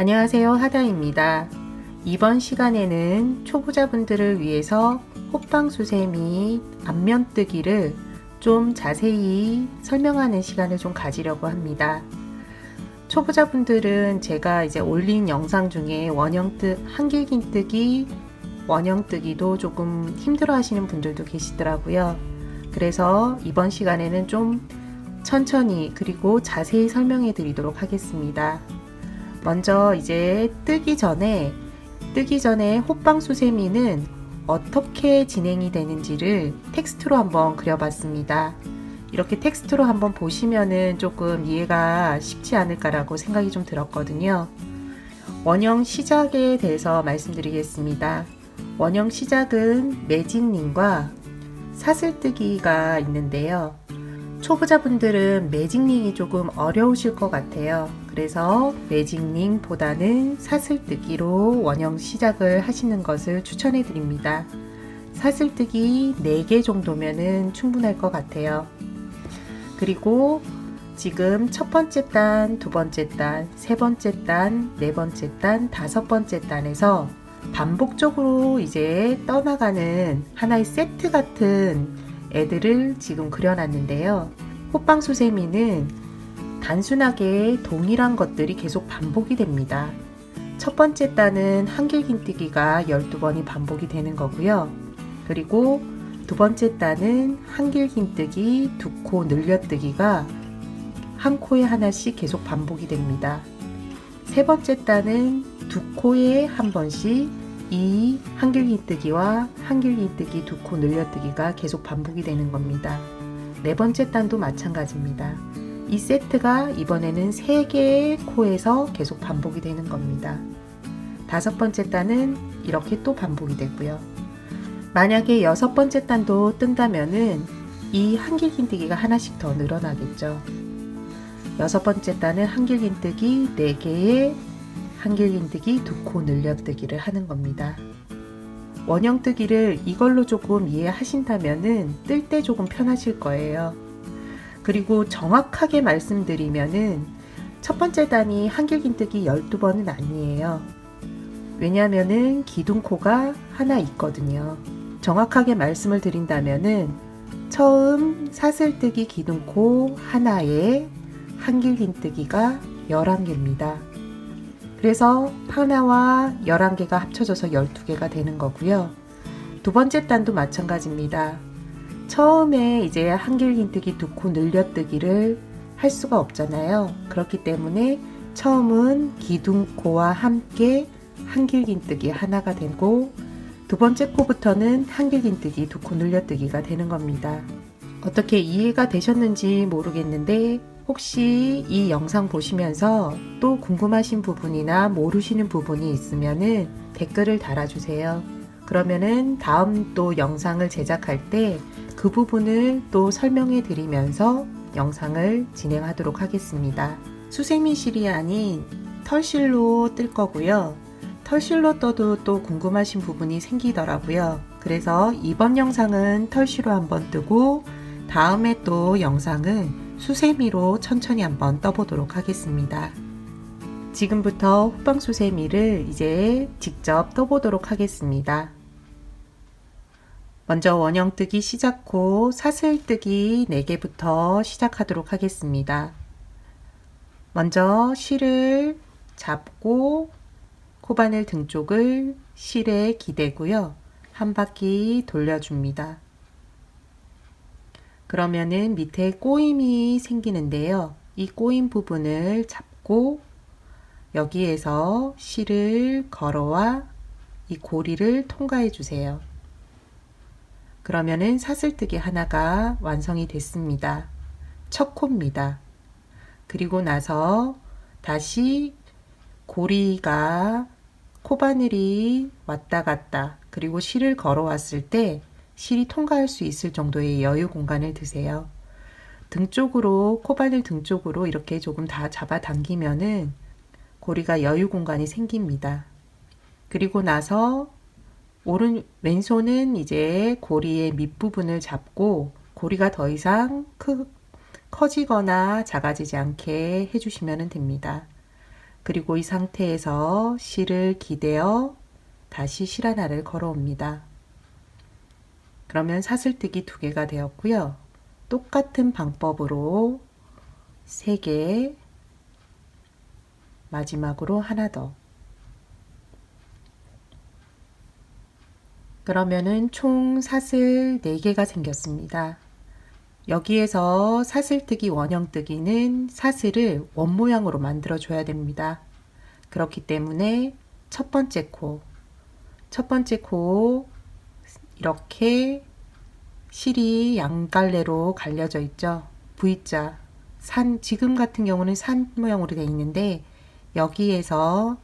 안녕하세요, 하다입니다. 이번 시간에는 초보자분들을 위해서 호빵수세 및 앞면뜨기를 좀 자세히 설명하는 시간을 좀 가지려고 합니다. 초보자분들은 제가 이제 올린 영상 중에 한길긴뜨기, 원형뜨기도 조금 힘들어 하시는 분들도 계시더라고요. 그래서 이번 시간에는 좀 천천히 그리고 자세히 설명해 드리도록 하겠습니다. 먼저 이제 뜨기 전에 호빵수세미는 어떻게 진행이 되는지를 텍스트로 한번 그려봤습니다. 이렇게 텍스트로 한번 보시면은 조금 이해가 쉽지 않을까라고 생각이 좀 들었거든요. 원형 시작에 대해서 말씀드리겠습니다. 원형 시작은 매직링과 사슬뜨기가 있는데요. 초보자분들은 매직링이 조금 어려우실 것 같아요. 그래서 매직링보다는 사슬뜨기로 원형 시작을 하시는 것을 추천해 드립니다. 사슬뜨기 4개 정도면은 충분할 것 같아요. 그리고 지금 첫 번째 단, 두 번째 단, 세 번째 단, 네 번째 단, 다섯 번째 단에서 반복적으로 이제 떠나가는 하나의 세트 같은 애들을 지금 그려놨는데요. 호빵수세미는 단순하게 동일한 것들이 계속 반복이 됩니다. 첫 번째 단은 한길긴뜨기가 12번이 반복이 되는 거고요. 그리고 두 번째 단은 한길긴뜨기, 두 코 늘려뜨기가 한 코에 하나씩 계속 반복이 됩니다. 세 번째 단은 두 코에 한 번씩 이 한길긴뜨기와 한길긴뜨기, 두 코 늘려뜨기가 계속 반복이 되는 겁니다. 네 번째 단도 마찬가지입니다. 이 세트가 이번에는 3개의 코에서 계속 반복이 되는 겁니다. 다섯 번째 단은 이렇게 또 반복이 되고요. 만약에 여섯 번째 단도 뜬다면은 이 한길긴뜨기가 하나씩 더 늘어나겠죠. 여섯 번째 단은 한길긴뜨기 4개의 한길긴뜨기, 두 코 늘려뜨기를 하는 겁니다. 원형뜨기를 이걸로 조금 이해하신다면은 뜰 때 조금 편하실 거예요. 그리고 정확하게 말씀드리면은 첫 번째 단이 한길긴뜨기 12번은 아니에요. 왜냐면은 기둥코가 하나 있거든요. 정확하게 말씀을 드린다면은 처음 사슬뜨기 기둥코 하나에 한길긴뜨기가 11개입니다. 그래서 하나와 11개가 합쳐져서 12개가 되는 거고요. 두 번째 단도 마찬가지입니다. 처음에 이제 한길긴뜨기 두 코 늘려뜨기를 할 수가 없잖아요. 그렇기 때문에 처음은 기둥코와 함께 한길긴뜨기 하나가 되고 두 번째 코부터는 한길긴뜨기 두 코 늘려뜨기가 되는 겁니다. 어떻게 이해가 되셨는지 모르겠는데 혹시 이 영상 보시면서 또 궁금하신 부분이나 모르시는 부분이 있으면은 댓글을 달아주세요. 그러면은 다음 또 영상을 제작할 때 그 부분을 또 설명해 드리면서 영상을 진행하도록 하겠습니다. 수세미실이 아닌 털실로 뜰 거고요. 털실로 떠도 또 궁금하신 부분이 생기더라고요. 그래서 이번 영상은 털실로 한번 뜨고 다음에 또 영상은 수세미로 천천히 한번 떠보도록 하겠습니다. 지금부터 호빵수세미를 이제 직접 떠보도록 하겠습니다. 먼저 원형뜨기 시작코 사슬뜨기 4개부터 시작하도록 하겠습니다. 먼저 실을 잡고 코바늘 등 쪽을 실에 기대고요. 한 바퀴 돌려줍니다. 그러면은 밑에 꼬임이 생기는데요. 이 꼬임 부분을 잡고 여기에서 실을 걸어와 이 고리를 통과해 주세요. 그러면은 사슬뜨기 하나가 완성이 됐습니다. 첫 코입니다. 그리고 나서 다시 고리가 코바늘이 왔다 갔다 그리고 실을 걸어 왔을 때 실이 통과할 수 있을 정도의 여유 공간을 두세요. 등 쪽으로 코바늘 등 쪽으로 이렇게 조금 다 잡아 당기면은 고리가 여유 공간이 생깁니다. 그리고 나서 왼손은 이제 고리의 밑부분을 잡고 고리가 더 이상 커지거나 작아지지 않게 해주시면 됩니다. 그리고 이 상태에서 실을 기대어 다시 실 하나를 걸어옵니다. 그러면 사슬뜨기 2개가 되었고요. 똑같은 방법으로 3개, 마지막으로 하나 더. 그러면은 총 사슬 4개가 생겼습니다. 여기에서 사슬뜨기, 원형뜨기는 사슬을 원 모양으로 만들어 줘야 됩니다. 그렇기 때문에 첫 번째 코 이렇게 실이 양갈래로 갈려져 있죠. V자, 지금 같은 경우는 산 모양으로 되어 있는데 여기에서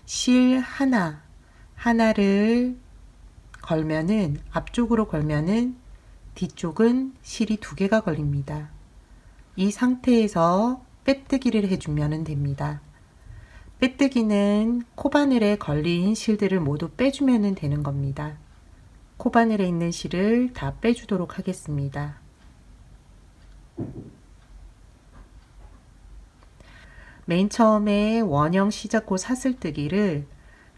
실 하나를 걸면은, 앞쪽으로 걸면은 뒤쪽은 실이 2개가 걸립니다. 이 상태에서 빼뜨기를 해주면 됩니다. 빼뜨기는 코바늘에 걸린 실들을 모두 빼주면 되는 겁니다. 코바늘에 있는 실을 다 빼주도록 하겠습니다. 맨 처음에 원형 시작코 사슬뜨기를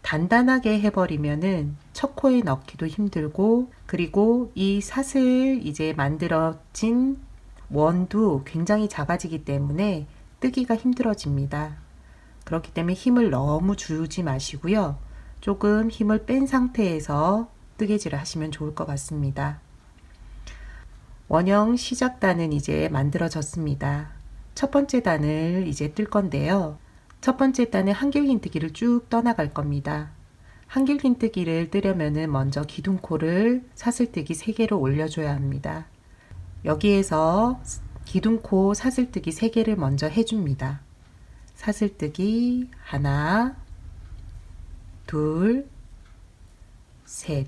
단단하게 해버리면은 첫 코에 넣기도 힘들고, 그리고 이 사슬 이제 만들어진 원도 굉장히 작아지기 때문에 뜨기가 힘들어집니다. 그렇기 때문에 힘을 너무 주지 마시고요. 조금 힘을 뺀 상태에서 뜨개질을 하시면 좋을 것 같습니다. 원형 시작단은 이제 만들어졌습니다. 첫 번째 단을 이제 뜰 건데요. 첫 번째 단에 한길긴뜨기를 쭉 떠나갈 겁니다. 한길긴뜨기를 뜨려면은 먼저 기둥코를 사슬뜨기 3개로 올려줘야 합니다. 여기에서 기둥코 사슬뜨기 3개를 먼저 해줍니다. 사슬뜨기 하나, 둘, 셋.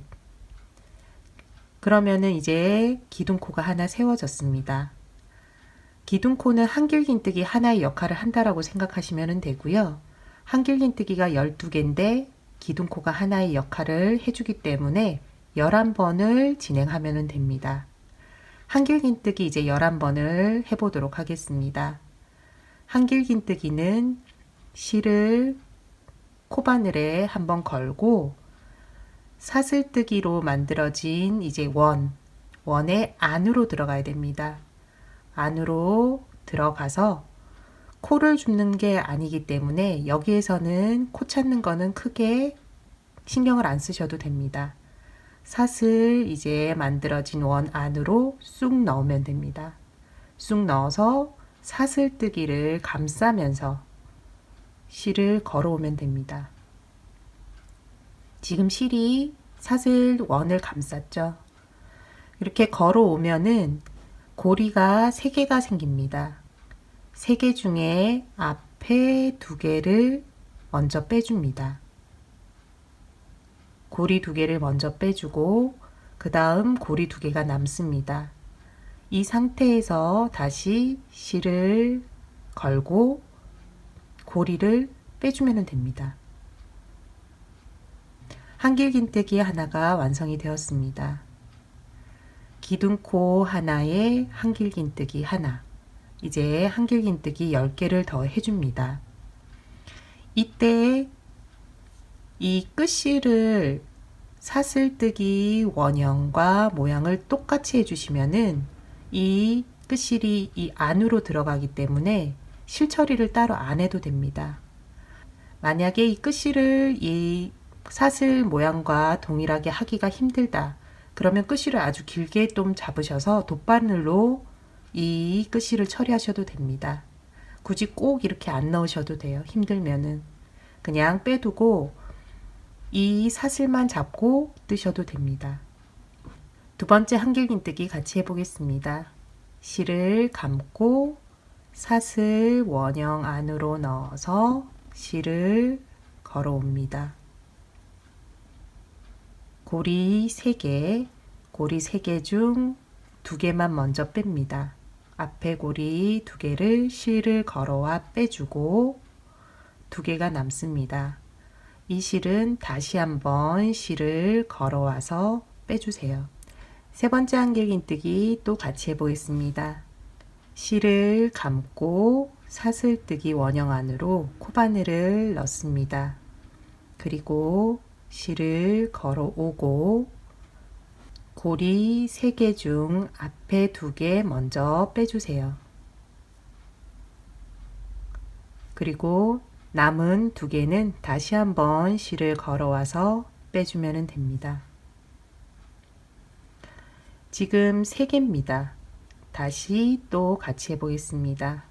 그러면은 이제 기둥코가 하나 세워졌습니다. 기둥코는 한길긴뜨기 하나의 역할을 한다라고 생각하시면 되고요. 한길긴뜨기가 12개인데 기둥코가 하나의 역할을 해주기 때문에 11번을 진행하면 됩니다. 한길긴뜨기 이제 11번을 해보도록 하겠습니다. 한길긴뜨기는 실을 코바늘에 한번 걸고 사슬뜨기로 만들어진 이제 원의 안으로 들어가야 됩니다. 안으로 들어가서 코를 줍는 게 아니기 때문에 여기에서는 코 찾는 거는 크게 신경을 안 쓰셔도 됩니다. 사슬 이제 만들어진 원 안으로 쑥 넣으면 됩니다. 쑥 넣어서 사슬뜨기를 감싸면서 실을 걸어오면 됩니다. 지금 실이 사슬 원을 감쌌죠. 이렇게 걸어오면은 고리가 3개가 생깁니다. 3개 중에 앞에 2개를 먼저 빼줍니다. 고리 2개를 먼저 빼주고 그 다음 고리 2개가 남습니다. 이 상태에서 다시 실을 걸고 고리를 빼주면 됩니다. 한길긴뜨기 하나가 완성이 되었습니다. 기둥코 하나에 한길긴뜨기 하나, 이제 한길긴뜨기 10개를 더 해줍니다. 이때 이 끝실을 사슬뜨기 원형과 모양을 똑같이 해주시면은 이 끝실이 이 안으로 들어가기 때문에 실 처리를 따로 안 해도 됩니다. 만약에 이 끝실을 이 사슬 모양과 동일하게 하기가 힘들다. 그러면 끝실을 아주 길게 좀 잡으셔서 돗바늘로 이 끝실을 처리하셔도 됩니다. 굳이 꼭 이렇게 안 넣으셔도 돼요. 힘들면은 그냥 빼두고 이 사슬만 잡고 뜨셔도 됩니다. 두 번째 한길긴뜨기 같이 해보겠습니다. 실을 감고 사슬 원형 안으로 넣어서 실을 걸어옵니다. 고리 3개 중 2개만 먼저 뺍니다. 앞에 고리 2개를 실을 걸어와 빼주고 2개가 남습니다. 이 실은 다시 한번 실을 걸어와서 빼주세요. 세 번째 한길긴뜨기 또 같이 해보겠습니다. 실을 감고 사슬뜨기 원형 안으로 코바늘을 넣습니다. 그리고 실을 걸어오고 고리 3개 중 앞에 2개 먼저 빼주세요. 그리고 남은 2개는 다시 한번 실을 걸어와서 빼주면 됩니다. 지금 3개입니다. 다시 또 같이 해보겠습니다.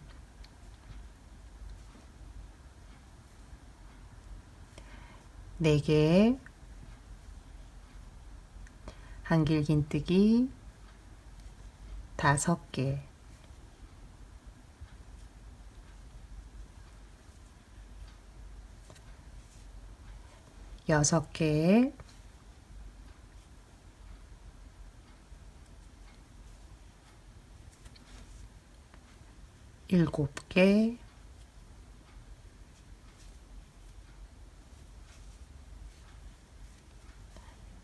4개, 한길긴뜨기 5개, 6개, 7개,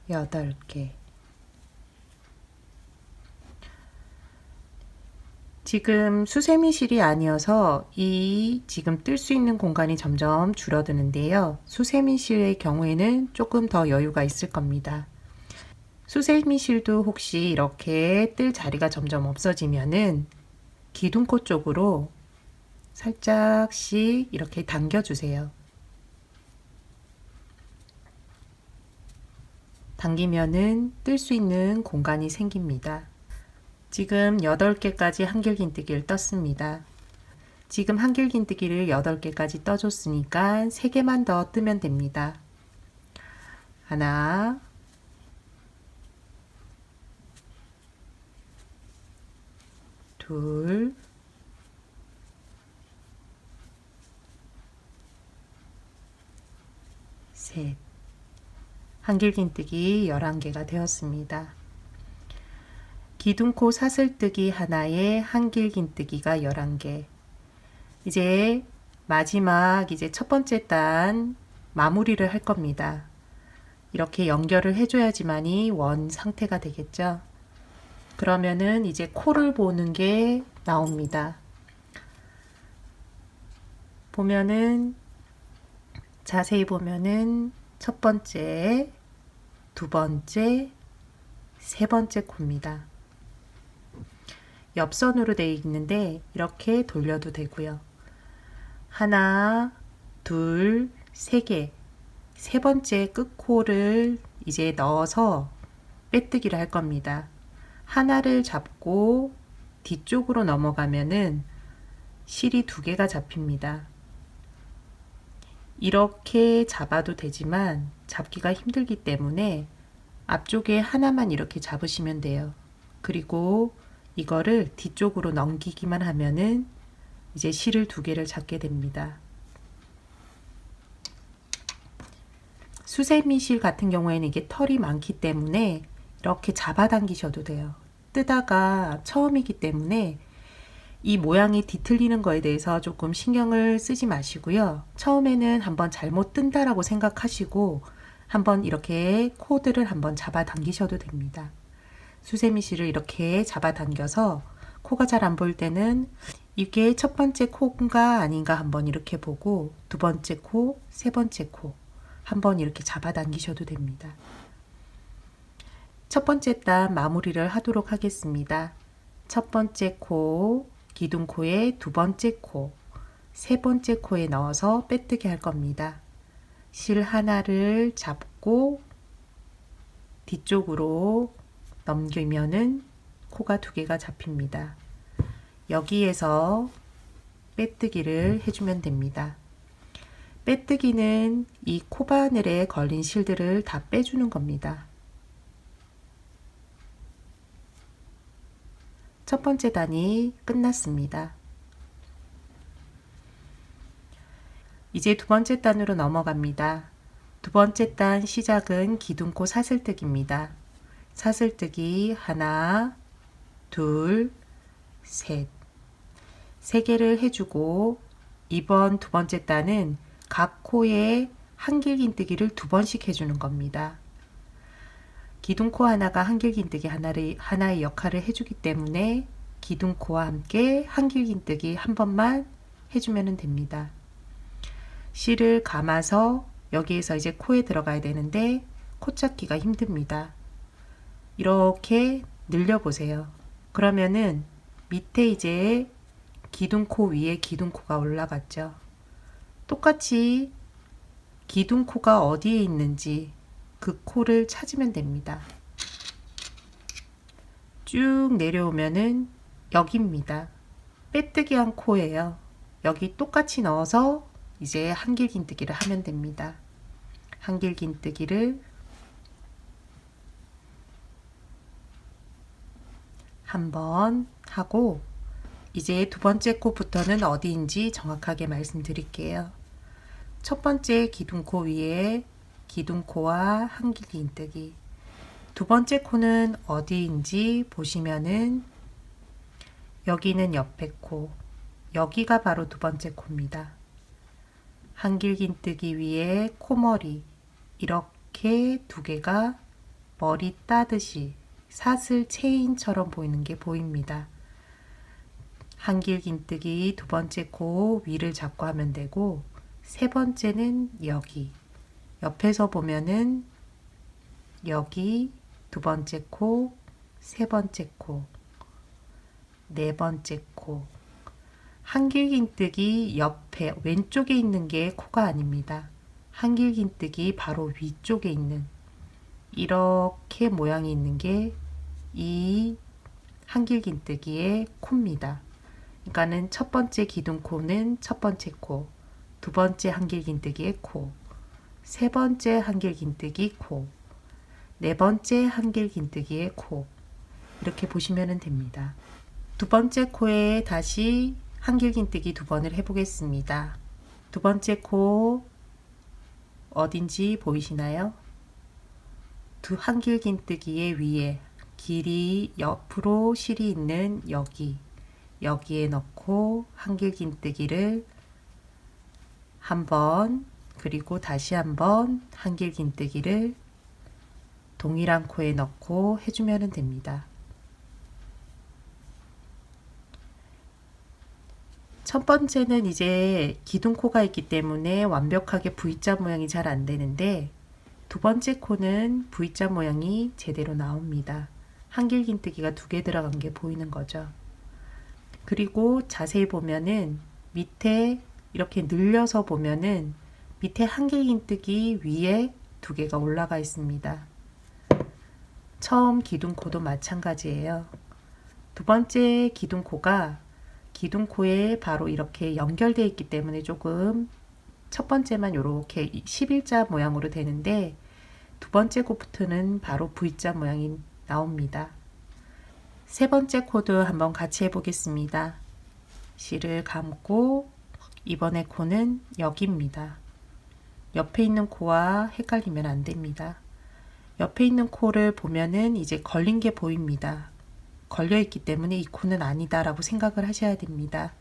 8개. 지금 수세미실이 아니어서 이 지금 뜰 수 있는 공간이 점점 줄어드는데요. 수세미실의 경우에는 조금 더 여유가 있을 겁니다. 수세미실도 혹시 이렇게 뜰 자리가 점점 없어지면은 기둥코 쪽으로 살짝씩 이렇게 당겨주세요. 당기면은 뜰 수 있는 공간이 생깁니다. 지금 8개까지 한길긴뜨기를 떴습니다. 지금 한길긴뜨기를 8개까지 떠줬으니까 3개만 더 뜨면 됩니다. 하나, 둘, 셋. 한길긴뜨기 11개가 되었습니다. 기둥코 사슬뜨기 하나에 한길긴뜨기가 11개. 이제 마지막 첫 번째 단 마무리를 할 겁니다. 이렇게 연결을 해줘야지만이 원 상태가 되겠죠. 그러면은 이제 코를 보는 게 나옵니다. 보면은 자세히 보면은 첫 번째, 두 번째, 세 번째 코입니다. 옆선으로 되어 있는데 이렇게 돌려도 되고요. 하나, 둘, 세 개. 세 번째 끝코를 이제 넣어서 빼뜨기를 할 겁니다. 하나를 잡고 뒤쪽으로 넘어가면은 실이 2개가 잡힙니다. 이렇게 잡아도 되지만 잡기가 힘들기 때문에 앞쪽에 하나만 이렇게 잡으시면 돼요. 그리고 이거를 뒤쪽으로 넘기기만 하면은 이제 실을 2개를 잡게 됩니다. 수세미실 같은 경우에는 이게 털이 많기 때문에 이렇게 잡아당기셔도 돼요. 뜨다가 처음이기 때문에 이 모양이 뒤틀리는 거에 대해서 조금 신경을 쓰지 마시고요. 처음에는 한번 잘못 뜬다라고 생각하시고 한번 이렇게 코드를 한번 잡아당기셔도 됩니다. 수세미실을 이렇게 잡아당겨서 코가 잘 안 보일 때는 이게 첫 번째 코인가 아닌가 한번 이렇게 보고 두 번째 코, 세 번째 코 한번 이렇게 잡아당기셔도 됩니다. 첫 번째 단 마무리를 하도록 하겠습니다. 첫 번째 코, 기둥코에 두 번째 코, 세 번째 코에 넣어서 빼뜨기 할 겁니다. 실 하나를 잡고 뒤쪽으로 넘기면은 코가 2개가 잡힙니다. 여기에서 빼뜨기를 해주면 됩니다. 빼뜨기는 이 코바늘에 걸린 실들을 다 빼주는 겁니다. 첫 번째 단이 끝났습니다. 이제 두 번째 단으로 넘어갑니다. 두 번째 단 시작은 기둥코 사슬뜨기입니다. 사슬뜨기 하나, 둘, 셋. 3개를 해주고 이번 두 번째 단은 각 코에 한길긴뜨기를 2번씩 해주는 겁니다. 기둥코 하나가 한길긴뜨기 하나의 역할을 해주기 때문에 기둥코와 함께 한길긴뜨기 한 번만 해주면 됩니다. 실을 감아서 여기에서 이제 코에 들어가야 되는데 코 찾기가 힘듭니다. 이렇게 늘려보세요. 그러면은 밑에 이제 기둥코 위에 기둥코가 올라갔죠. 똑같이 기둥코가 어디에 있는지 그 코를 찾으면 됩니다. 쭉 내려오면은 여기입니다. 빼뜨기한 코예요. 여기 똑같이 넣어서 이제 한길긴뜨기를 하면 됩니다. 한길긴뜨기를 한번 하고 이제 두 번째 코부터는 어디인지 정확하게 말씀드릴게요. 첫 번째 기둥코 위에 기둥코와 한길긴뜨기. 두 번째 코는 어디인지 보시면은 여기는 옆에 코, 여기가 바로 두 번째 코입니다. 한길긴뜨기 위에 코머리, 이렇게 두 개가 머리 따듯이 사슬 체인처럼 보이는 게 보입니다. 한길긴뜨기 두 번째 코 위를 잡고 하면 되고, 세 번째는 여기 옆에서 보면은 여기 두 번째 코, 세 번째 코, 네 번째 코. 한길긴뜨기 옆에 왼쪽에 있는 게 코가 아닙니다. 한길긴뜨기 바로 위쪽에 있는 이렇게 모양이 있는 게 이 한길긴뜨기의 코입니다. 그러니까는 첫 번째 기둥코는 첫 번째 코, 두 번째 한길긴뜨기의 코, 세 번째 한길긴뜨기 코, 네 번째 한길긴뜨기의 코. 이렇게 보시면 됩니다. 두 번째 코에 다시 한길긴뜨기 두 번을 해보겠습니다. 두 번째 코 어딘지 보이시나요? 두 한길긴뜨기의 위에 길이 옆으로 실이 있는 여기에 넣고 한길긴뜨기를 한 번, 그리고 다시 한번 한길긴뜨기를 동일한 코에 넣고 해주면 됩니다. 첫 번째는 이제 기둥코가 있기 때문에 완벽하게 V자 모양이 잘 안 되는데, 두 번째 코는 V자 모양이 제대로 나옵니다. 한길긴뜨기가 두 개 들어간 게 보이는 거죠. 그리고 자세히 보면은 밑에 이렇게 늘려서 보면은 밑에 한길긴뜨기 위에 두 개가 올라가 있습니다. 처음 기둥코도 마찬가지예요. 두 번째 기둥코가 기둥코에 바로 이렇게 연결되어 있기 때문에 조금 첫 번째만 이렇게 11자 모양으로 되는데, 두 번째 코부터는 바로 V자 모양이 나옵니다. 세 번째 코도 한번 같이 해보겠습니다. 실을 감고 이번에 코는 여기입니다. 옆에 있는 코와 헷갈리면 안 됩니다. 옆에 있는 코를 보면은 이제 걸린 게 보입니다. 걸려 있기 때문에 이 코는 아니다 라고 생각을 하셔야 됩니다.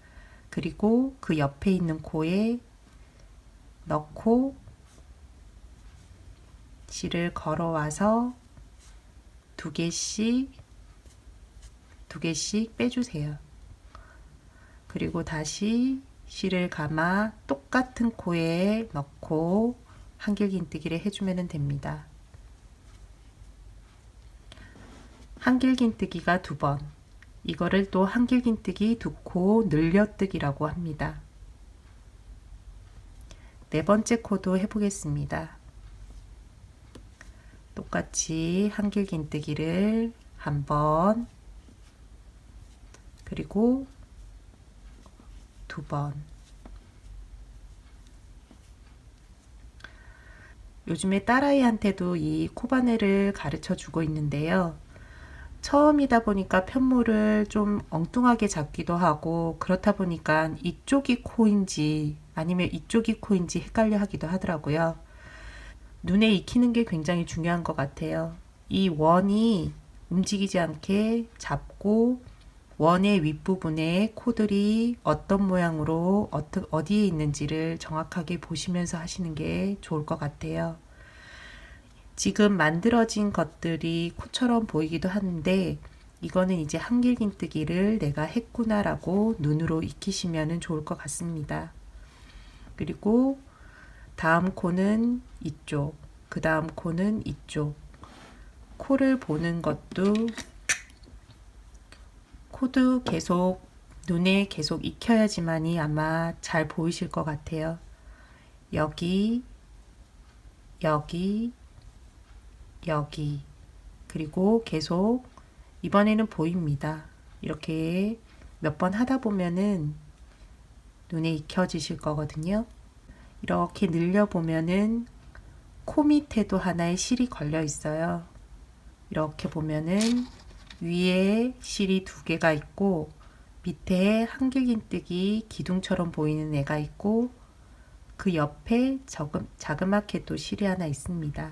그리고 그 옆에 있는 코에 넣고 실을 걸어와서 두 개씩 빼주세요. 그리고 다시 실을 감아 똑같은 코에 넣고 한길긴뜨기를 해주면 됩니다. 한길긴뜨기가 두 번, 이거를 또 한길긴뜨기 두 코 늘려뜨기라고 합니다. 네 번째 코도 해보겠습니다. 똑같이 한길긴뜨기를 한 번, 그리고 두 번. 요즘에 딸아이한테도 이 코바늘을 가르쳐 주고 있는데요. 처음이다 보니까 편물을 좀 엉뚱하게 잡기도 하고, 그렇다 보니까 이쪽이 코인지 아니면 이쪽이 코인지 헷갈려 하기도 하더라고요. 눈에 익히는 게 굉장히 중요한 것 같아요. 이 원이 움직이지 않게 잡고 원의 윗부분에 코들이 어떤 모양으로 어디에 있는지를 정확하게 보시면서 하시는 게 좋을 것 같아요. 지금 만들어진 것들이 코처럼 보이기도 하는데, 이거는 이제 한길긴뜨기를 내가 했구나라고 눈으로 익히시면 좋을 것 같습니다. 그리고 다음 코는 이쪽, 그 다음 코는 이쪽. 코를 보는 것도 코도 계속 눈에 계속 익혀야지만이 아마 잘 보이실 것 같아요. 여기, 여기, 여기. 그리고 계속 이번에는 보입니다. 이렇게 몇 번 하다 보면은 눈에 익혀지실 거거든요. 이렇게 늘려보면은 코 밑에도 하나의 실이 걸려 있어요. 이렇게 보면은 위에 실이 두 개가 있고 밑에 한길긴뜨기 기둥처럼 보이는 애가 있고 그 옆에 자그맣게 또 실이 하나 있습니다.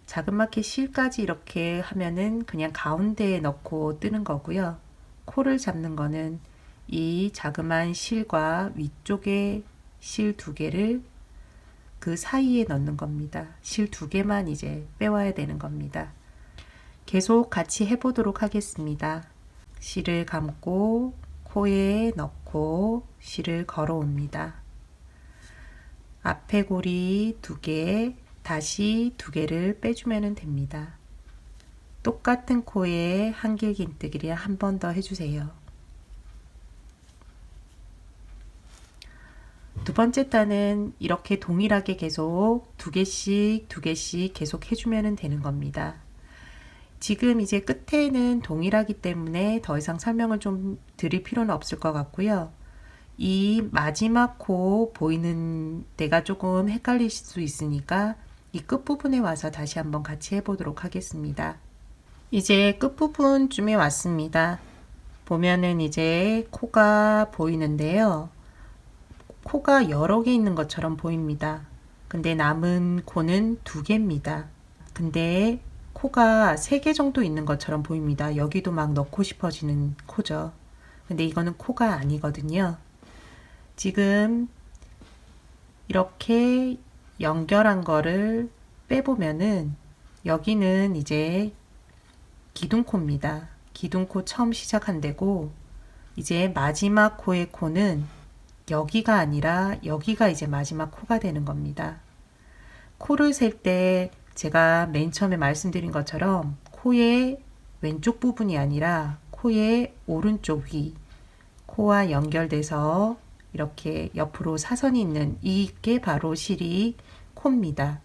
자그맣게 실까지 이렇게 하면은 그냥 가운데에 넣고 뜨는 거고요. 코를 잡는 거는 이 자그마한 실과 위쪽에 실 두 개를 그 사이에 넣는 겁니다. 실 두 개만 이제 빼와야 되는 겁니다. 계속 같이 해보도록 하겠습니다. 실을 감고 코에 넣고 실을 걸어옵니다. 앞에 고리 두 개, 다시 두 개를 빼주면 됩니다. 똑같은 코에 한길긴뜨기를 한 번 더 해주세요. 두 번째 단은 이렇게 동일하게 계속 두 개씩 계속 해주면 되는 겁니다. 지금 이제 끝에는 동일하기 때문에 더 이상 설명을 좀 드릴 필요는 없을 것 같고요. 이 마지막 코 보이는 데가 조금 헷갈릴 수 있으니까 이 끝부분에 와서 다시 한번 같이 해보도록 하겠습니다. 이제 끝부분쯤에 왔습니다. 보면은 이제 코가 보이는데요. 코가 여러 개 있는 것처럼 보입니다. 근데 남은 코는 두 개입니다. 근데 코가 세 개 정도 있는 것처럼 보입니다. 여기도 막 넣고 싶어지는 코죠. 근데 이거는 코가 아니거든요. 지금 이렇게 연결한 거를 빼보면은 여기는 이제 기둥코입니다. 기둥코 처음 시작한 데고 이제 마지막 코의 코는 여기가 아니라 여기가 이제 마지막 코가 되는 겁니다. 코를 셀 때 제가 맨 처음에 말씀드린 것처럼 코의 왼쪽 부분이 아니라 코의 오른쪽 위, 코와 연결돼서 이렇게 옆으로 사선이 있는 이게 바로 실이 코입니다.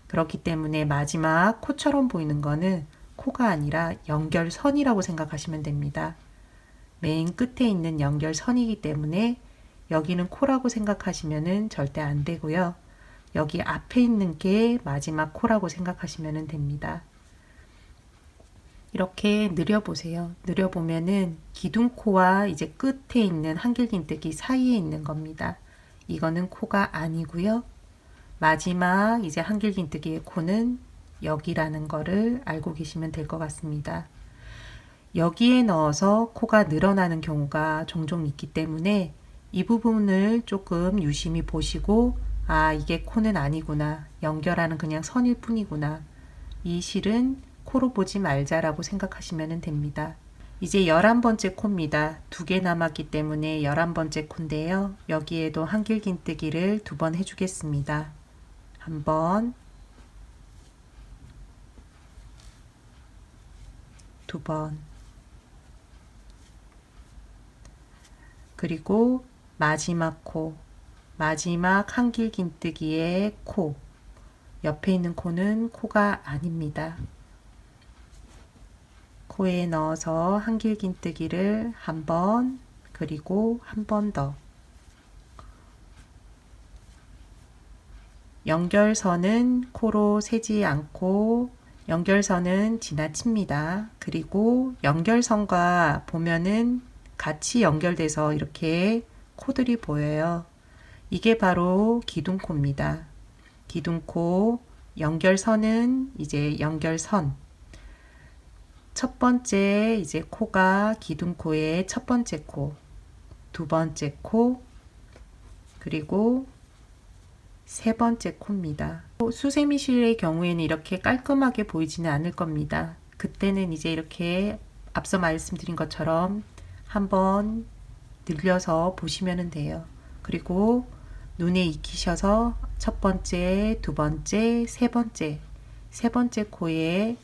그렇기 때문에 마지막 코처럼 보이는 거는 코가 아니라 연결선이라고 생각하시면 됩니다. 맨 끝에 있는 연결선이기 때문에 여기는 코라고 생각하시면 절대 안 되고요. 여기 앞에 있는 게 마지막 코라고 생각하시면 됩니다. 이렇게 늘려보세요. 늘려보면은 기둥코와 이제 끝에 있는 한길긴뜨기 사이에 있는 겁니다. 이거는 코가 아니고요. 마지막 이제 한길긴뜨기의 코는 여기라는 거를 알고 계시면 될 것 같습니다. 여기에 넣어서 코가 늘어나는 경우가 종종 있기 때문에 이 부분을 조금 유심히 보시고 아, 이게 코는 아니구나. 연결하는 그냥 선일 뿐이구나. 이 실은 코로 보지 말자라고 생각하시면 됩니다. 이제 11번째 코입니다. 두 개 남았기 때문에 11번째 코인데요. 여기에도 한길긴뜨기를 두 번 해주겠습니다. 한 번, 두 번, 그리고 마지막 코, 마지막 한길긴뜨기의 코, 옆에 있는 코는 코가 아닙니다. 코에 넣어서 한길긴뜨기를 한 번, 그리고 한 번 더. 연결선은 코로 세지 않고 연결선은 지나칩니다. 그리고 연결선과 보면은 같이 연결돼서 이렇게 코들이 보여요. 이게 바로 기둥코입니다. 기둥코, 연결선은 이제 연결선. 첫 번째 이제 코가 기둥코의 첫 번째 코, 두 번째 코, 그리고 세 번째 코입니다. 수세미실의 경우에는 이렇게 깔끔하게 보이지는 않을 겁니다. 그때는 이제 이렇게 앞서 말씀드린 것처럼 한번 늘려서 보시면 돼요. 그리고 눈에 익히셔서 첫 번째, 두 번째, 세 번째 코에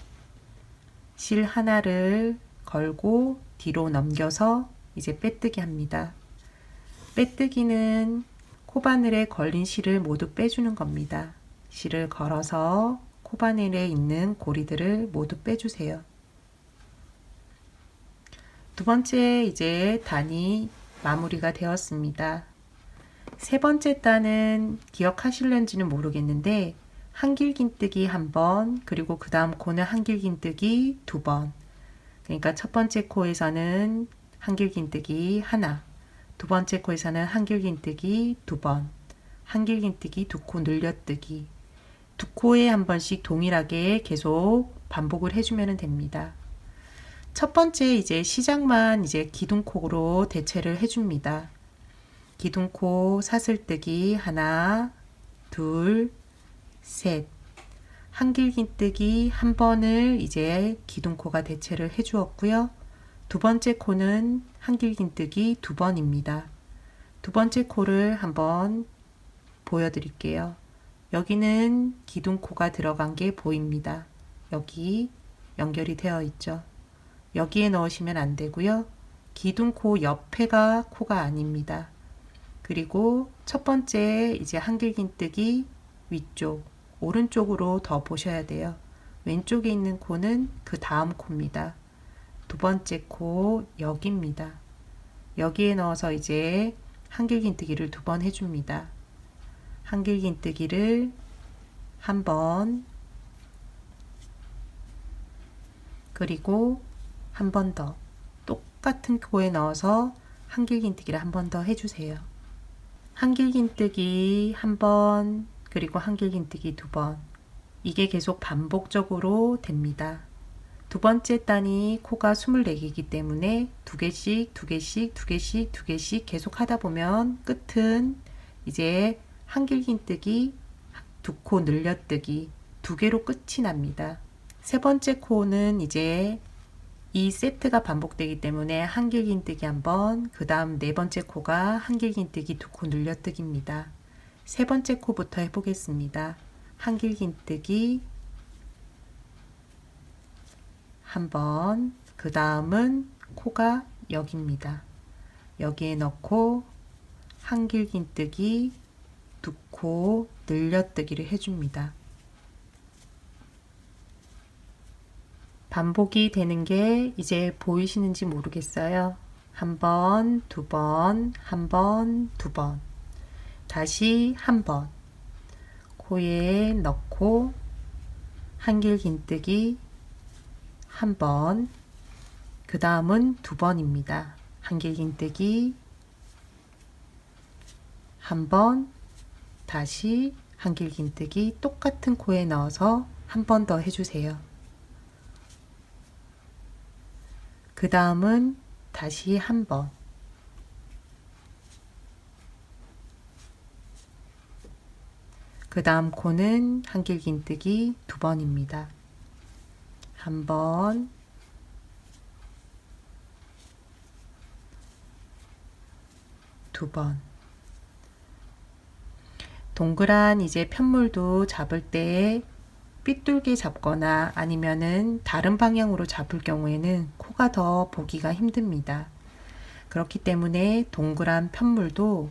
실 하나를 걸고 뒤로 넘겨서 이제 빼뜨기 합니다. 빼뜨기는 코바늘에 걸린 실을 모두 빼주는 겁니다. 실을 걸어서 코바늘에 있는 고리들을 모두 빼주세요. 두 번째 이제 단이 마무리가 되었습니다. 세 번째 단은 기억하실는지는 모르겠는데 한길긴뜨기 한 번, 그리고 그 다음 코는 한길긴뜨기 두 번. 그러니까 첫 번째 코에서는 한길긴뜨기 하나, 두 번째 코에서는 한길긴뜨기 두 번, 한길긴뜨기 두 코 늘려뜨기, 두 코에 한 번씩 동일하게 계속 반복을 해주면 됩니다. 첫 번째 이제 시작만 이제 기둥코로 대체를 해줍니다. 기둥코 사슬뜨기 하나, 둘, 셋. 한길긴뜨기 한 번을 이제 기둥코가 대체를 해 주었고요. 두 번째 코는 한길긴뜨기 두 번입니다. 두 번째 코를 한번 보여드릴게요. 여기는 기둥코가 들어간 게 보입니다. 여기 연결이 되어 있죠. 여기에 넣으시면 안 되고요. 기둥코 옆에가 코가 아닙니다. 그리고 첫 번째 이제 한길긴뜨기 위쪽, 오른쪽으로 더 보셔야 돼요. 왼쪽에 있는 코는 그 다음 코입니다. 두 번째 코 여기입니다. 여기에 넣어서 이제 한길긴뜨기를 두 번 해줍니다. 한길긴뜨기를 한 번, 그리고 한 번 더 똑같은 코에 넣어서 한길긴뜨기를 한 번 더 해주세요. 한길긴뜨기 한 번, 그리고 한길긴뜨기 두 번. 이게 계속 반복적으로 됩니다. 두 번째 단이 코가 24개이기 때문에 두 개씩 계속 하다 보면 끝은 이제 한길긴뜨기, 두 코 늘려뜨기 두 개로 끝이 납니다. 세 번째 코는 이제 이 세트가 반복되기 때문에 한길긴뜨기 한 번, 그 다음 네 번째 코가 한길긴뜨기 두 코 늘려뜨기입니다. 세 번째 코부터 해보겠습니다. 한길긴뜨기 한 번, 그 다음은 코가 여기입니다. 여기에 넣고 한길긴뜨기 두 코 늘려뜨기를 해줍니다. 반복이 되는 게 이제 보이시는지 모르겠어요. 한 번, 두 번, 한 번, 두 번. 다시 한 번. 코에 넣고 한길긴뜨기 한 번. 그 다음은 두 번입니다. 한길긴뜨기 한 번. 다시 한길긴뜨기 똑같은 코에 넣어서 한 번 더 해주세요. 그 다음은 다시 한 번. 그 다음 코는 한길긴뜨기 두 번입니다. 한 번, 두 번. 동그란 이제 편물도 잡을 때 삐뚤게 잡거나 아니면은 다른 방향으로 잡을 경우에는 코가 더 보기가 힘듭니다. 그렇기 때문에 동그란 편물도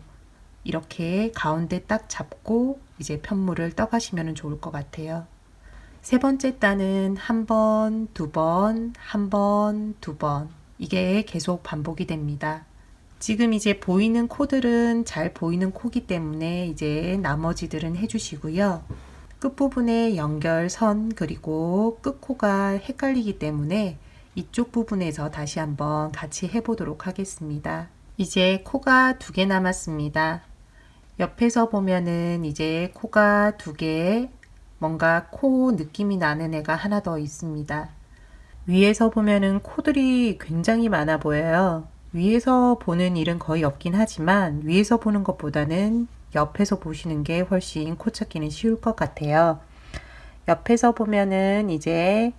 이렇게 가운데 딱 잡고 이제 편물을 떠가시면 좋을 것 같아요. 세 번째 단은 한 번, 두 번, 한 번, 두 번. 이게 계속 반복이 됩니다. 지금 이제 보이는 코들은 잘 보이는 코기 때문에 이제 나머지들은 해주시고요. 끝부분에 연결선 그리고 끝코가 헷갈리기 때문에 이쪽 부분에서 다시 한번 같이 해보도록 하겠습니다. 이제 코가 두 개 남았습니다. 옆에서 보면은 이제 코가 두 개, 뭔가 코 느낌이 나는 애가 하나 더 있습니다. 위에서 보면은 코들이 굉장히 많아 보여요. 위에서 보는 일은 거의 없긴 하지만 위에서 보는 것보다는 옆에서 보시는 게 훨씬 코 찾기는 쉬울 것 같아요. 옆에서 보면은 이제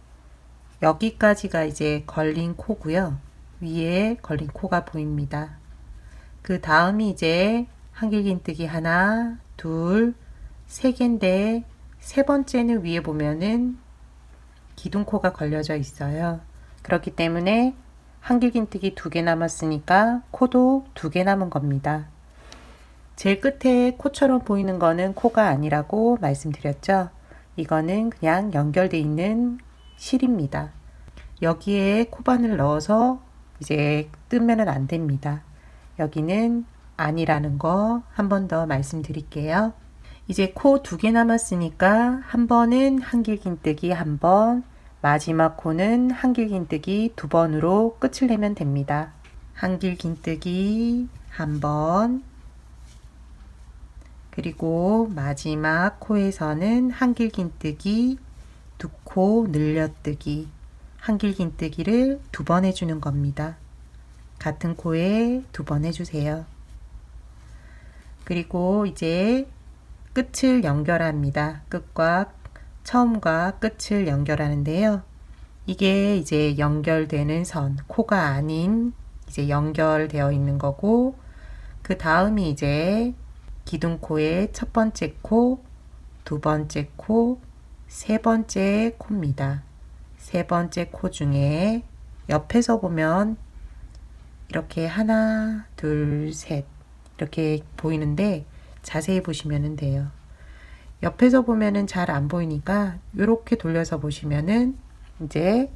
여기까지가 이제 걸린 코고요. 위에 걸린 코가 보입니다. 그 다음이 이제 한길긴뜨기 하나, 둘, 세 개인데 세 번째는 위에 보면은 기둥코가 걸려져 있어요. 그렇기 때문에 한길긴뜨기 2개 남았으니까 코도 2개 남은 겁니다. 제일 끝에 코처럼 보이는 거는 코가 아니라고 말씀드렸죠. 이거는 그냥 연결되어 있는 실입니다. 여기에 코바늘 넣어서 이제 뜨면은 안 됩니다. 여기는 아니라는 거 한 번 더 말씀드릴게요. 이제 코 2개 남았으니까 한 번은 한길긴뜨기 한 번, 마지막 코는 한길긴뜨기 2번으로 끝을 내면 됩니다. 한길긴뜨기 한 번, 그리고 마지막 코에서는 한길긴뜨기 2코 늘려뜨기, 한길긴뜨기를 2번 해주는 겁니다. 같은 코에 2번 해주세요. 그리고 이제 끝을 연결합니다. 처음과 끝을 연결하는데요. 이게 이제 연결되는 선, 코가 아닌 이제 연결되어 있는 거고, 그 다음이 이제 기둥코의 첫 번째 코, 두 번째 코, 세 번째 코입니다. 세 번째 코 중에 옆에서 보면 이렇게 하나, 둘, 셋 이렇게 보이는데 자세히 보시면 돼요. 옆에서 보면은 잘 안 보이니까 이렇게 돌려서 보시면은 이제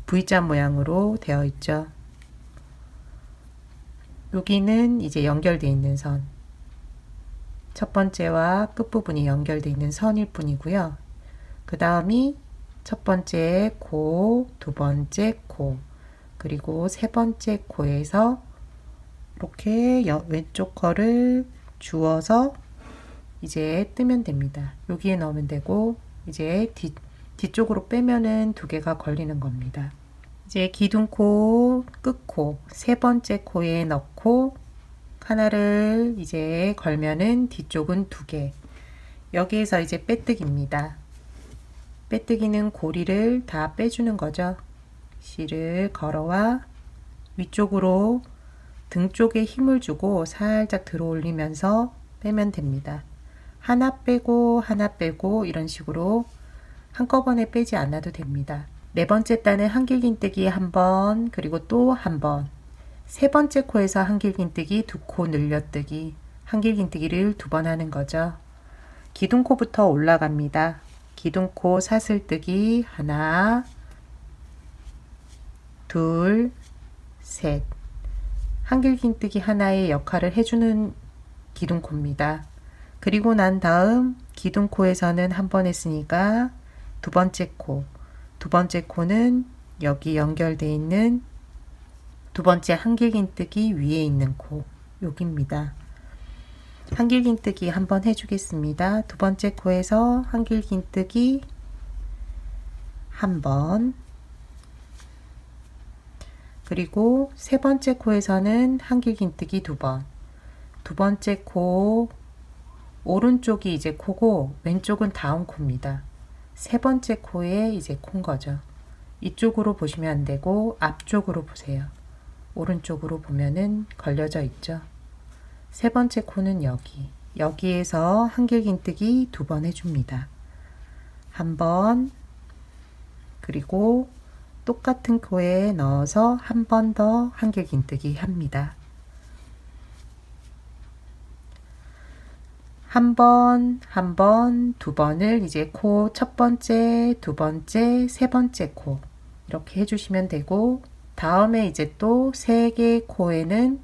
V자 모양으로 되어 있죠. 여기는 이제 연결되어 있는 선. 첫 번째와 끝부분이 연결되어 있는 선일 뿐이고요. 그 다음이 첫 번째 코, 두 번째 코, 그리고 세 번째 코에서 이렇게 왼쪽 거를 주워서 이제 뜨면 됩니다. 여기에 넣으면 되고, 이제 뒤쪽으로 빼면은 2개가 걸리는 겁니다. 이제 기둥코, 끝코, 세 번째 코에 넣고 하나를 이제 걸면은 뒤쪽은 2개. 여기에서 이제 빼뜨기입니다. 빼뜨기는 고리를 다 빼주는 거죠. 실을 걸어와 위쪽으로 등 쪽에 힘을 주고 살짝 들어 올리면서 빼면 됩니다. 하나 빼고 하나 빼고 이런 식으로 한꺼번에 빼지 않아도 됩니다. 네 번째 단은 한길긴뜨기 한 번, 그리고 또 한 번. 세 번째 코에서 한길긴뜨기 2코 늘려뜨기, 한길긴뜨기를 2번 하는 거죠. 기둥코부터 올라갑니다. 기둥코 사슬뜨기 하나, 둘, 셋. 한길긴뜨기 하나의 역할을 해주는 기둥코입니다. 그리고 난 다음 기둥코에서는 한 번 했으니까 두 번째 코. 두 번째 코는 여기 연결되어 있는 두 번째 한길긴뜨기 위에 있는 코. 여기입니다. 한길긴뜨기 한번 해주겠습니다. 두 번째 코에서 한길긴뜨기 한 번, 그리고 세 번째 코에서는 한길긴뜨기 2번. 두 번째 코 오른쪽이 이제 코고 왼쪽은 다음 코입니다. 세 번째 코에 이제 코인 거죠. 이쪽으로 보시면 안 되고 앞쪽으로 보세요. 오른쪽으로 보면은 걸려져 있죠. 세 번째 코는 여기에서 한길긴뜨기 2번 해줍니다. 한 번, 그리고 똑같은 코에 넣어서 한 번 더 한길긴뜨기 합니다. 한 번, 2번을 이제 코 첫 번째, 두 번째, 세 번째 코 이렇게 해주시면 되고, 다음에 이제 또 3개 코에는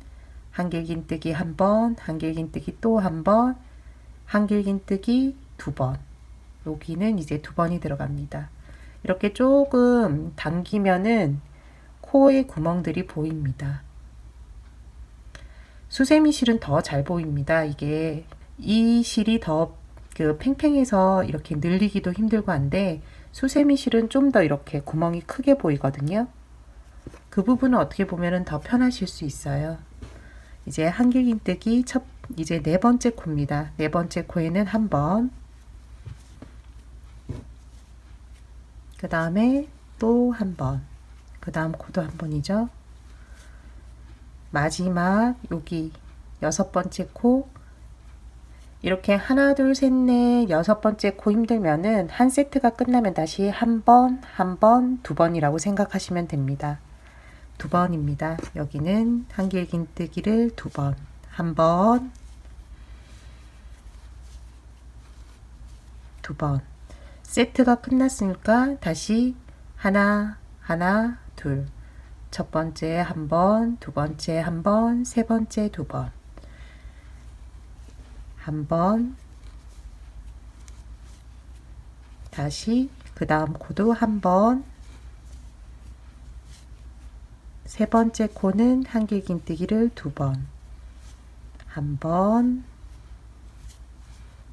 한길긴뜨기 한 번, 한길긴뜨기 또 한 번, 한길긴뜨기 2번. 여기는 이제 2번이 들어갑니다. 이렇게 조금 당기면은 코의 구멍들이 보입니다. 수세미 실은 더 잘 보입니다. 이 실이 더 팽팽해서 이렇게 늘리기도 힘들고 한데, 수세미 실은 좀 더 이렇게 구멍이 크게 보이거든요. 그 부분은 어떻게 보면은 더 편하실 수 있어요. 이제 한길긴뜨기 이제 네 번째 코입니다. 네 번째 코에는 한 번, 그 다음에 또 한 번, 그 다음 코도 한 번이죠. 마지막 여기 6번째 코, 이렇게 하나 둘 셋 넷 6번째 코 힘들면은 한 세트가 끝나면 다시 한 번, 한 번, 두 번이라고 생각하시면 됩니다. 두 번입니다. 여기는 한길긴뜨기를 두 번, 한 번, 두 번. 세트가 끝났으니까 다시 하나, 하나, 둘. 첫 번째 한 번, 두 번째 한 번, 세 번째 두 번. 한 번. 다시 그 다음 코도 한 번. 세 번째 코는 한길긴뜨기를 두 번. 한 번.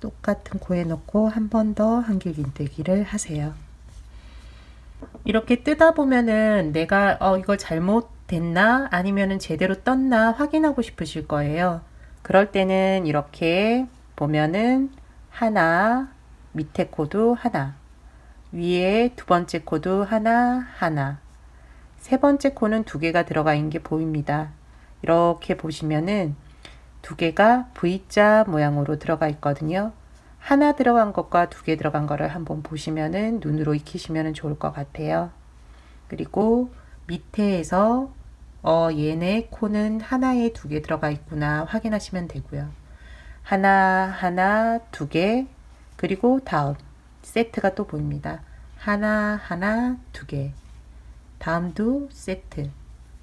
똑같은 코에 넣고 한 번 더 한길긴뜨기를 하세요. 이렇게 뜨다 보면은 내가 이걸 잘못됐나 아니면은 제대로 떴나 확인하고 싶으실 거예요. 그럴 때는 이렇게 보면은 하나, 밑에 코도 하나, 위에 두 번째 코도 하나, 하나, 세 번째 코는 두 개가 들어가 있는 게 보입니다. 이렇게 보시면은 두 개가 V자 모양으로 들어가 있거든요. 하나 들어간 것과 두 개 들어간 거를 한번 보시면은 눈으로 익히시면 좋을 것 같아요. 그리고 밑에에서 얘네 코는 하나에 두 개 들어가 있구나 확인하시면 되고요. 하나, 하나, 두 개, 그리고 다음 세트가 또 보입니다. 하나, 하나, 두 개, 다음도 세트.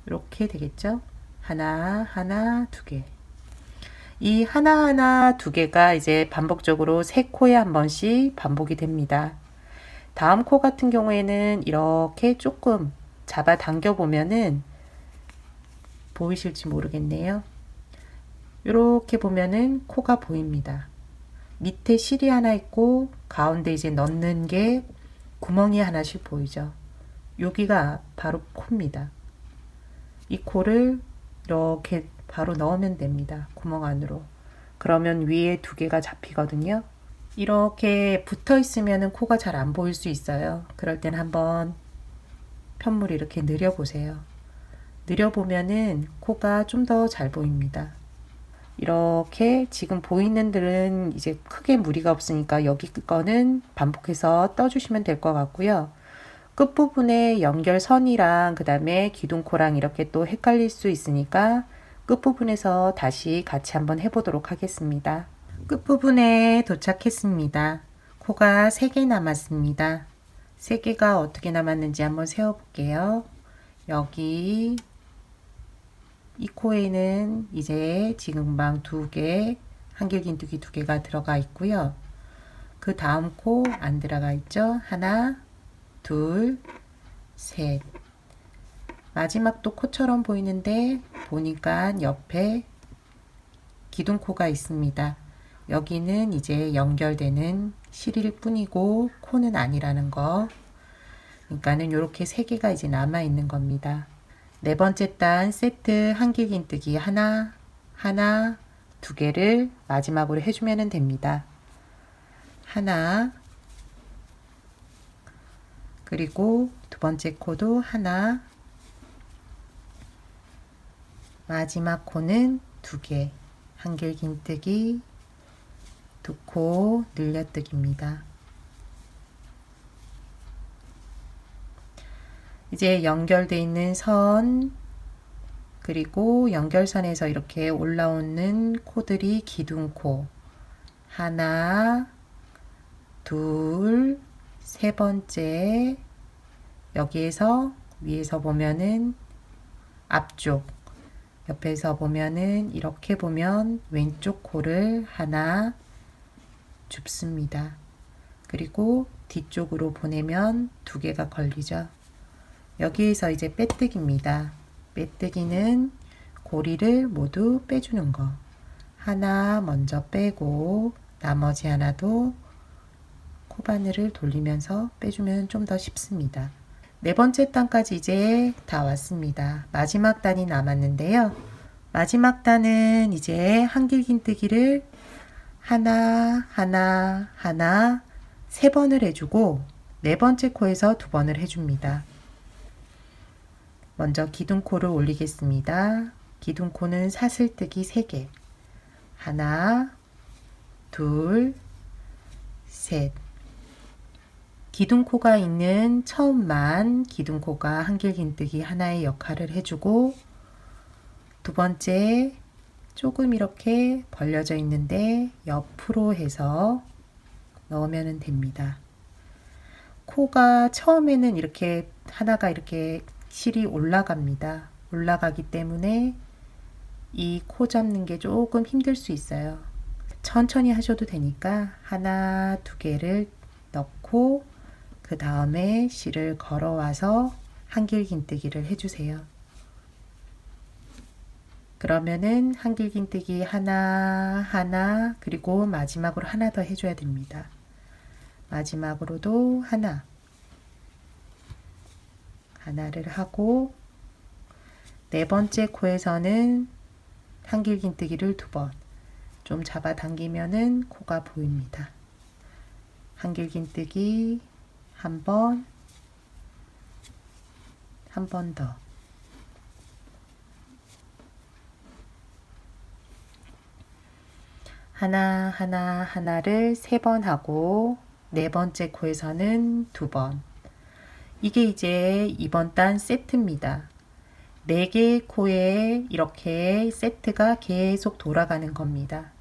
이렇게 되겠죠? 하나, 하나, 두 개. 이 하나하나 두 개가 이제 반복적으로 세 코에 한 번씩 반복이 됩니다. 다음 코 같은 경우에는 이렇게 조금 잡아 당겨 보면은 보이실지 모르겠네요. 이렇게 보면은 코가 보입니다. 밑에 실이 하나 있고 가운데 이제 넣는 게 구멍이 하나씩 보이죠. 여기가 바로 코입니다. 이 코를 이렇게 바로 넣으면 됩니다. 구멍 안으로. 그러면 위에 두 개가 잡히거든요. 이렇게 붙어 있으면 코가 잘 안 보일 수 있어요. 그럴 땐 한번 편물 이렇게 늘려보세요. 늘려보면은 코가 좀 더 잘 보입니다. 이렇게 지금 보이는 들은 이제 크게 무리가 없으니까 여기 거는 반복해서 떠주시면 될 것 같고요. 끝부분에 연결선이랑 그 다음에 기둥코랑 이렇게 또 헷갈릴 수 있으니까 끝부분에서 다시 같이 한번 해보도록 하겠습니다. 끝부분에 도착했습니다. 코가 3개 남았습니다. 3개가 어떻게 남았는지 한번 세어볼게요. 여기 이 코에는 이제 지금 금방 2개, 한길긴뜨기 2개가 들어가 있고요. 그 다음 코 안 들어가 있죠? 하나, 둘, 셋. 마지막도 코처럼 보이는데 보니까 옆에 기둥코가 있습니다. 여기는 이제 연결되는 실일 뿐이고 코는 아니라는 거. 그러니까는 이렇게 3개가 이제 남아 있는 겁니다. 네 번째 단 세트 한길긴뜨기 하나, 하나, 2개를 마지막으로 해주면 됩니다. 하나, 그리고 두 번째 코도 하나, 마지막 코는 2개, 한길긴뜨기, 2코 늘려뜨기입니다. 이제 연결되어 있는 선, 그리고 연결선에서 이렇게 올라오는 코들이 기둥코, 하나, 둘, 세 번째, 여기에서 위에서 보면은 앞쪽, 옆에서 보면은 이렇게 보면 왼쪽 코를 하나 줍습니다. 그리고 뒤쪽으로 보내면 2개가 걸리죠. 여기에서 이제 빼뜨기입니다. 빼뜨기는 고리를 모두 빼주는 거. 하나 먼저 빼고 나머지 하나도 코바늘을 돌리면서 빼주면 좀 더 쉽습니다. 네 번째 단까지 이제 다 왔습니다. 마지막 단이 남았는데요. 마지막 단은 이제 한길긴뜨기를 하나, 하나, 하나, 3번을 해주고 네 번째 코에서 2번을 해줍니다. 먼저 기둥코를 올리겠습니다. 기둥코는 사슬뜨기 3개. 하나, 둘, 셋. 기둥코가 있는 처음만 기둥코가 한길긴뜨기 하나의 역할을 해주고, 두 번째 조금 이렇게 벌려져 있는데 옆으로 해서 넣으면 됩니다. 코가 처음에는 이렇게 하나가 이렇게 실이 올라갑니다. 올라가기 때문에 이 코 잡는 게 조금 힘들 수 있어요. 천천히 하셔도 되니까 하나, 두 개를 넣고 그 다음에 실을 걸어와서 한길긴뜨기를 해주세요. 그러면은 한길긴뜨기 하나, 하나, 그리고 마지막으로 하나 더 해줘야 됩니다. 마지막으로도 하나를 하고, 네 번째 코에서는 한길긴뜨기를 2번 좀 잡아당기면은 코가 보입니다. 한길긴뜨기 한 번 더. 하나를 3번 하고, 네 번째 코에서는 2번. 이게 이제 이번 단 세트입니다. 4개의 코에 이렇게 세트가 계속 돌아가는 겁니다.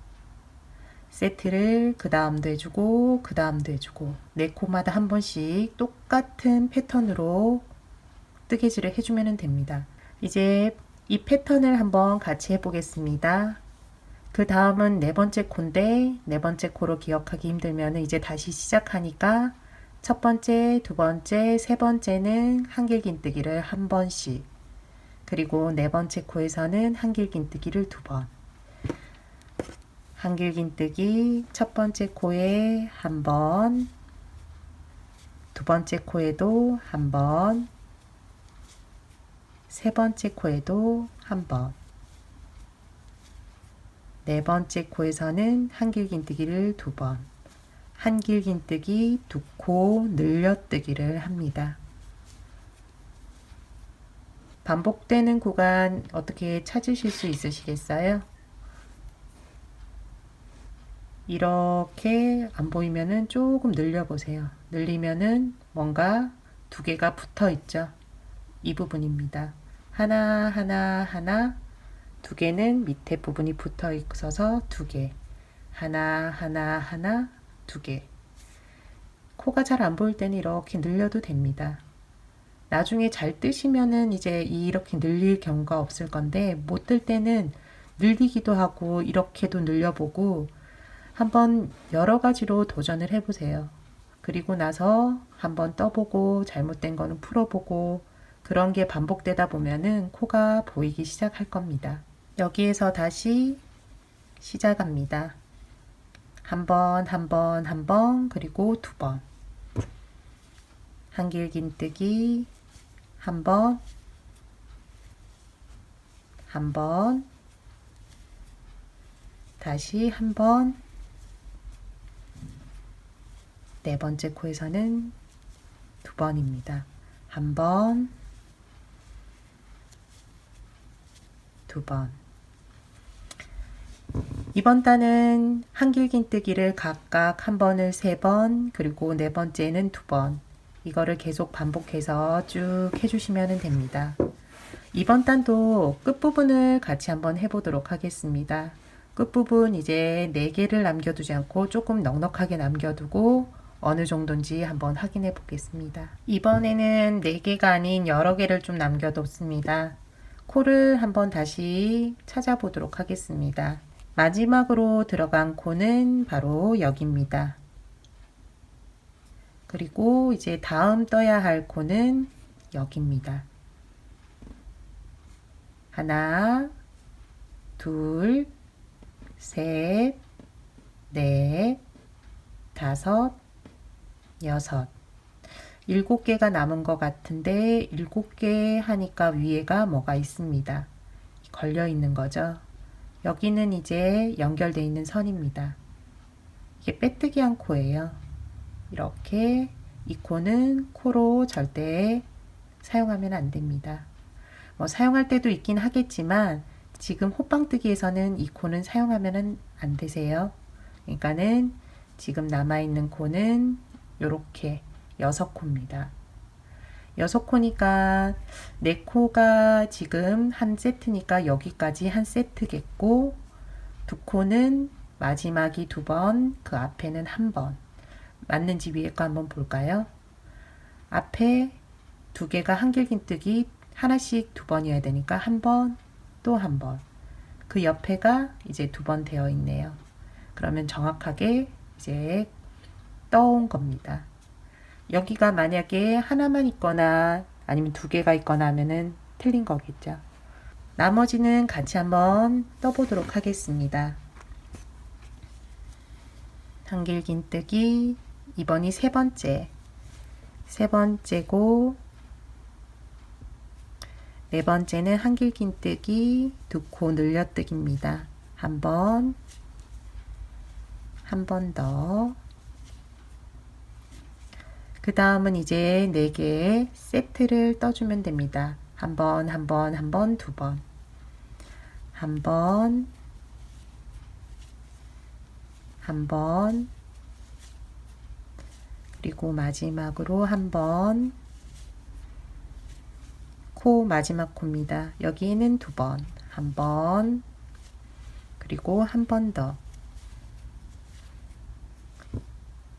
세트를 그 다음도 해주고 그 다음도 해주고 4코마다 한 번씩 똑같은 패턴으로 뜨개질을 해주면 됩니다. 이제 이 패턴을 한번 같이 해보겠습니다. 그 다음은 네 번째 코인데 네 번째 코로 기억하기 힘들면 이제 다시 시작하니까 첫 번째, 두 번째, 세 번째는 한길긴뜨기를 한 번씩, 그리고 네 번째 코에서는 한길긴뜨기를 2번. 한길긴뜨기 첫 번째 코에 한 번, 두 번째 코에도 한 번, 세 번째 코에도 한 번. 네 번째 코에서는 한길긴뜨기를 2번. 한길긴뜨기 2코 늘려뜨기를 합니다. 반복되는 구간 어떻게 찾으실 수 있으시겠어요? 이렇게 안 보이면은 조금 늘려보세요. 늘리면은 뭔가 2개가 붙어 있죠. 이 부분입니다. 하나, 2개는 밑에 부분이 붙어 있어서 2개. 하나, 2개. 코가 잘 안 보일 때는 이렇게 늘려도 됩니다. 나중에 잘 뜨시면은 이제 이렇게 늘릴 경우가 없을 건데, 못 뜰 때는 늘리기도 하고 이렇게도 늘려보고 한번 여러 가지로 도전을 해보세요. 그리고 나서 한번 떠보고 잘못된 거는 풀어보고, 그런 게 반복되다 보면은 코가 보이기 시작할 겁니다. 여기에서 다시 시작합니다. 한 번, 그리고 2번. 한길긴뜨기 한 번, 다시 한 번. 네 번째 코에서는 2번입니다. 한 번, 2번. 이번 단은 한길긴뜨기를 각각 한 번을 3번, 그리고 네 번째는 2번. 이거를 계속 반복해서 쭉 해주시면 됩니다. 이번 단도 끝부분을 같이 한번 해보도록 하겠습니다. 끝부분 이제 4개를 남겨두지 않고 조금 넉넉하게 남겨두고 어느 정도인지 한번 확인해 보겠습니다. 이번에는 4개가 아닌 여러 개를 좀 남겨뒀습니다. 코를 한번 다시 찾아보도록 하겠습니다. 마지막으로 들어간 코는 바로 여기입니다. 그리고 이제 다음 떠야 할 코는 여기입니다. 하나, 둘, 셋, 넷, 다섯, 여섯. 7개가 남은 것 같은데 7개 하니까 위에가 뭐가 있습니다. 걸려 있는 거죠. 여기는 이제 연결되어 있는 선입니다. 이게 빼뜨기 한 코예요. 이렇게 이 코는 코로 절대 사용하면 안 됩니다. 뭐 사용할 때도 있긴 하겠지만 지금 호빵뜨기에서는 이 코는 사용하면 안 되세요. 그러니까는 지금 남아있는 코는 요렇게 6코입니다. 6코니까 4코가 지금 한 세트니까 여기까지 한 세트겠고 2코는 마지막이 2번, 그 앞에는 1번. 맞는지 위에 거 한번 볼까요? 앞에 2개가 한길긴뜨기 하나씩 2번이어야 되니까 1번, 또 1번. 그 옆에가 이제 2번 되어 있네요. 그러면 정확하게 이제 떠온 겁니다. 여기가 만약에 하나만 있거나 아니면 2개가 있거나 하면은 틀린 거겠죠. 나머지는 같이 한번 떠보도록 하겠습니다. 한길긴뜨기 2번이 세 번째고 4번째는 한길긴뜨기 2코 늘려뜨기입니다. 한 번 더. 그 다음은 이제 4개 세트를 떠주면 됩니다. 한 번, 2번. 한 번, 그리고 마지막으로 1번. 코 마지막 코입니다. 여기는 2번. 1번, 그리고 1번 더.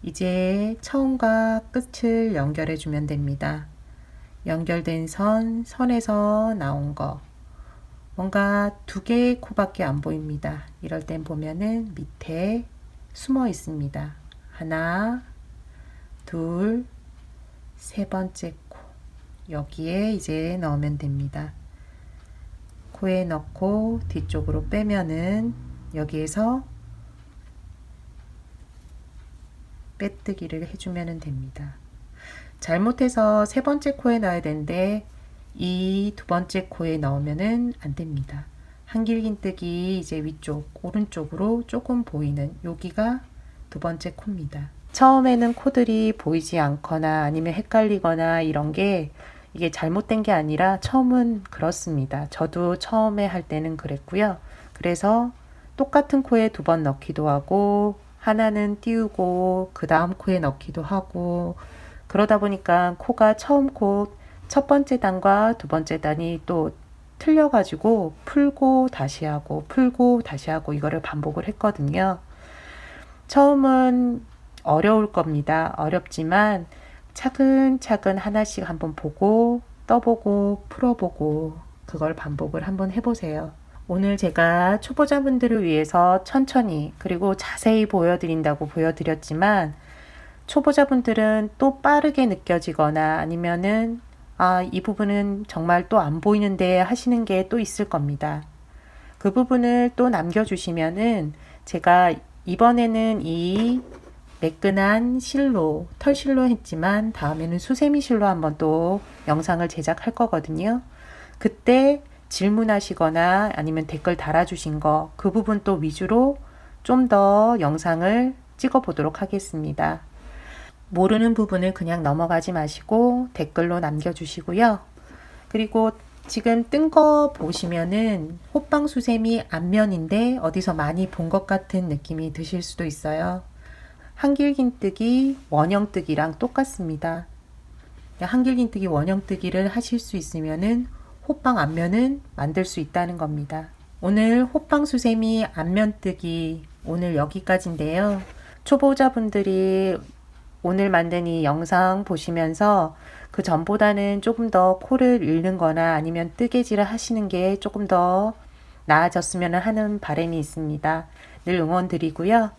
이제 처음과 끝을 연결해 주면 됩니다. 연결된 선에서 나온 거. 뭔가 2개의 코밖에 안 보입니다. 이럴 땐 보면은 밑에 숨어 있습니다. 하나, 둘, 3번째 코. 여기에 이제 넣으면 됩니다. 코에 넣고 뒤쪽으로 빼면은 여기에서 빼뜨기를 해주면 됩니다. 잘못해서 3번째 코에 넣어야 되는데 이 2번째 코에 넣으면 안 됩니다. 한길긴뜨기 이제 위쪽 오른쪽으로 조금 보이는 여기가 2번째 코입니다. 처음에는 코들이 보이지 않거나 아니면 헷갈리거나 이런 게 이게 잘못된 게 아니라 처음은 그렇습니다. 저도 처음에 할 때는 그랬고요. 그래서 똑같은 코에 2번 넣기도 하고 하나는 띄우고 그 다음 코에 넣기도 하고 그러다 보니까 코가 처음 코 첫 번째 단과 2번째 단이 또 틀려가지고 풀고 다시 하고 이거를 반복을 했거든요. 처음은 어려울 겁니다. 어렵지만 차근차근 하나씩 한번 보고 떠보고 풀어보고 그걸 반복을 한번 해보세요. 오늘 제가 초보자분들을 위해서 천천히 그리고 자세히 보여드린다고 보여드렸지만 초보자분들은 또 빠르게 느껴지거나 아니면은 이 부분은 정말 또 안 보이는데 하시는 게 또 있을 겁니다. 그 부분을 또 남겨주시면은 제가 이번에는 이 매끈한 실로, 털실로 했지만 다음에는 수세미 실로 한번 또 영상을 제작할 거거든요. 그때 질문하시거나 아니면 댓글 달아주신 거 그 부분 또 위주로 좀 더 영상을 찍어 보도록 하겠습니다. 모르는 부분을 그냥 넘어가지 마시고 댓글로 남겨주시고요. 그리고 지금 뜬 거 보시면은 호빵 수세미 앞면인데 어디서 많이 본 것 같은 느낌이 드실 수도 있어요. 한길긴뜨기 원형뜨기랑 똑같습니다. 한길긴뜨기 원형뜨기를 하실 수 있으면은 호빵 앞면은 만들 수 있다는 겁니다. 오늘 호빵 수세미 앞면뜨기 오늘 여기까지인데요. 초보자분들이 오늘 만든 이 영상 보시면서 그 전보다는 조금 더 코를 잃는 거나 아니면 뜨개질을 하시는 게 조금 더 나아졌으면 하는 바람이 있습니다. 늘 응원 드리고요.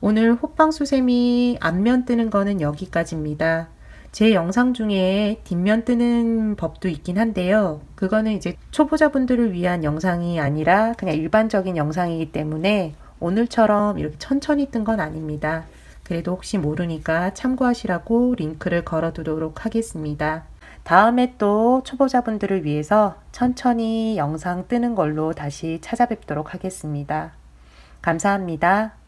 오늘 호빵 수세미 앞면 뜨는 거는 여기까지입니다. 제 영상 중에 뒷면 뜨는 법도 있긴 한데요. 그거는 이제 초보자분들을 위한 영상이 아니라 그냥 일반적인 영상이기 때문에 오늘처럼 이렇게 천천히 뜬 건 아닙니다. 그래도 혹시 모르니까 참고하시라고 링크를 걸어 두도록 하겠습니다. 다음에 또 초보자분들을 위해서 천천히 영상 뜨는 걸로 다시 찾아뵙도록 하겠습니다. 감사합니다.